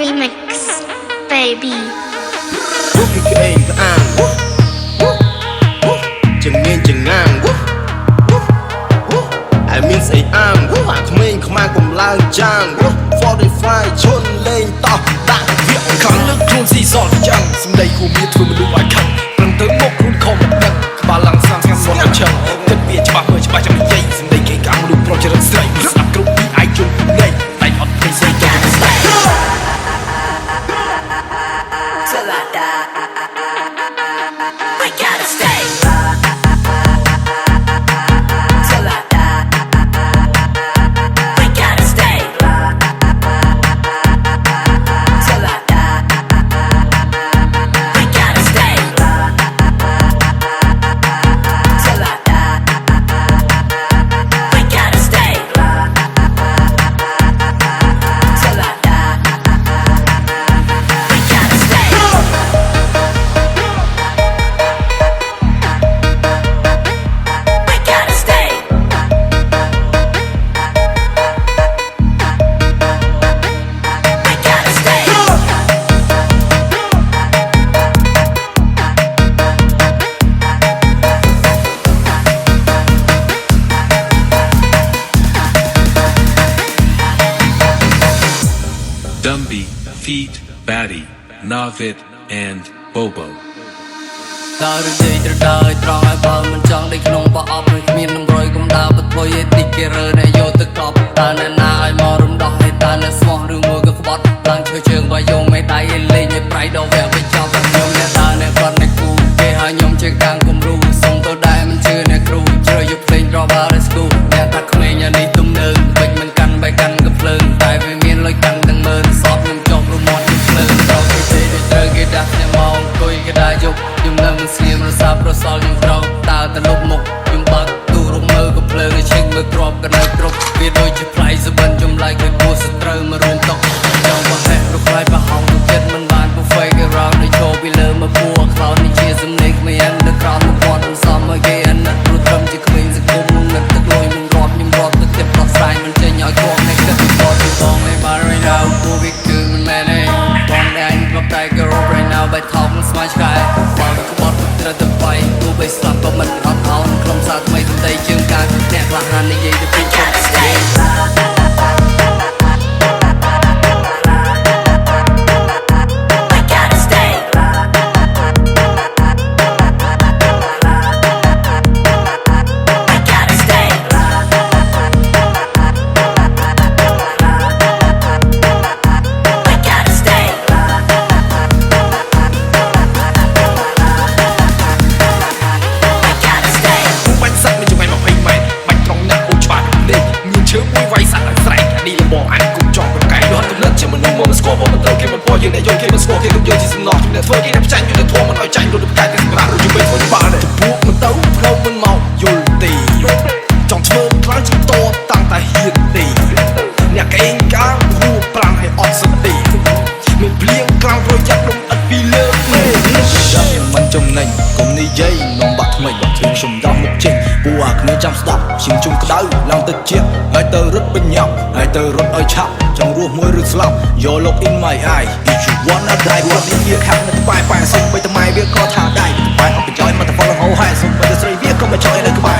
remix baby ពីក្អេងផ្អាំងចងៀងចងាំងហើយមានស្អីអាំងអាក្មេងខ្មាំងកំឡើងចាំង45ឈុនលេងតោះដាក់វាខាងលើខ្លួនស៊ីសល់ចាំងសម្ដីគូមានធ្វើមនុស្សឲ្យខឹងប្រឹងទៅមកខ្លួនខំមិនដឹងក្បាលឡើងសាំស្ងាត់មកឆឹងគិតវាច្បាស់មើលច្បាស់ចាំនិយាយសម្ដីគេកាំងមនុស្សប្រុសចរិតស្រីស្ដាប់គ្រប់ពីអាយជុំលេងតែអត់ភ្លេចស្រីទៅស្ដាប់ Till I die, we gotta stay. Till I die, we gotta stay. Till I die, we gotta stay. Till I die, we gotta stay. Till I die, we gotta stay. We gotta stay. We gotta stay. Dumby, Feet, Batty, Navid, and Bobo. ដើរនិយាយត្រូវដើរឲ្យត្រង់ឲ្យបើមិនចង់ដេកក្នុងបោះអប់នឹងគ្មាននឹងរយកំដៅបត់ធ្វើយេទីគេរើអ្នកយកទឹកកប់តើអ្នកណាឲ្យមករំដោះឲ្យតើអ្នកស្មោះឬមួយក៏ក្បត់ឡើងឈើជើងបើយងមេដៃឲ្យលេងឲ្យប្រៃដល់វគ្គបញ្ចប់ខ្ញុំអ្នកតើអ្នកគាត់អ្នកគូគេឲ្យខ្ញុំជាកាំងគំរូសុំទៅដែរមិនជឿអ្នកគ្រូជ្រើយកភ្លេងរបារស្គូអ្នកថាក្មេងយ៉ាងនេះទំនើងពេញមិនកាន់បែកកាន់កំភ្លើងតែវាមានលុយកាន់ទាំងមើលសອບខ្ញុំចង់រមាត់ខ្ញុំភ្លើងត្រូវគេទេត្រូវគេដាក់អ្នកមកអង្គុយគេដែរយកខ្ញុំនៅមិនស្ងៀមរសាប្រសល់ខ្ញុំត្រូវតើទៅលុបមុខខ្ញុំបើកទូរំមើលកំភ្លើងឲ្យឈិញមើលក្របកណៅគ្រប់វាដូចជាផ្លៃសបិនចម្លែកគឺគួរសត្រូវមករួមតុកចង់បោះហែករកផ្លៃប្រហោងទុកចិត្តមិនបានពុះ fake around ឲ្យចូលពីលើមកពួរខ្លោននេះជាសំណេរគ្មាននៅក្រោមមកគាត់មិនសមឲ្យគេអាណិតព្រោះត្រឹមជាក្មេងសង្គមនឹងទឹកលុយមិនរាប់ខ្ញុំរាប់ទឹកចិត្តដោះស្រាយមិនចេញឲ្យគំនេះគិតពីគាត់ទៅបងឯបារៃណៅពូវាគឺមិនមែនទេបងតែអញប្រកតែក៏រក right now បែកថោកនឹងស្មាយឆ្កែបើក្បត់ត្រូវទៅបាយទោះបីស្លាប់ក៏មិនអត់ថោនក្រុមសារថ្មីទន្ទេជើងការអ្នកខ្លះហាននិយាយទៅពីឈប់ stay. We gotta stay. We gotta stay. We gotta stay. We gotta stay. បាច់សាក់មិនជួយ20ម៉ែត្របាច់ត្រង់ណាស់អូច្បាស់លេខមានជើងមួយវាយសាក់ឲ្យស្រែកនេះលំបងអញគុំចង់ប្រកែកយត់កំណត់ជាមនុស្សមកមិនស្គាល់បងមិនត្រូវគេមិនពោយើងអ្នកយកគេមិនស្គាល់គេទុកយើងជាសំណោះជំនឿធ្វើគេអ្នកចាញ់យល់ទៅធំមិនឲ្យចាញ់រត់ប្រកែកគេសម្រាប់ជួយធ្វើបានតែពួកមិនទៅផ្លូវមិនមកយល់ទេចង់ធ្វើខ្លាំងជាតតាំងតែហ៊ានទេអ្នកកេងកាងហួប្រាំងឲ្យអត់សតិមានភ្លៀងខ្លាំងរួយចាក់លំអិតពីលើមេចាំមិនចំណេញកុំនិយាយនំបាក់ថ្មីបាក់ធឿងខ្ញុំដល់មុខចេញពួកអាគ្មានចាំស្ដាប់ឈាមជុំក្តៅឡើងទៅជាហើយទៅរត់បញ្ញាប់ហើយទៅរត់ឲ្យឆាប់ចង់រស់មួយឬស្លាប់យក look in my eye if you wanna die គាត់នេះវាខាងនៅក្បែរប៉ែសុំបីតម៉ែវាក៏ថាដៃក្បែរអត់បញ្ចោយមកទៅ follow ហោហែសុំបីទៅស្រីវាក៏មិនចោយនៅក្បែរ